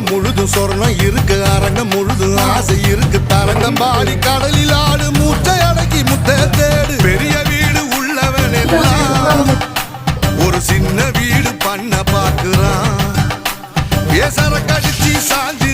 முழுதும் சொர்ணம் இருக்கு, அரங்கம் முழுதும் ஆசை இருக்கு. தரங்கம் பாடி கடலில் ஆடு, மூச்சை அடக்கி முத்த தேடு. பெரிய வீடு உள்ளவன் எல்லாம் ஒரு சின்ன வீடு பண்ண பாக்குறான். பேசற கடிச்சு சாஞ்சி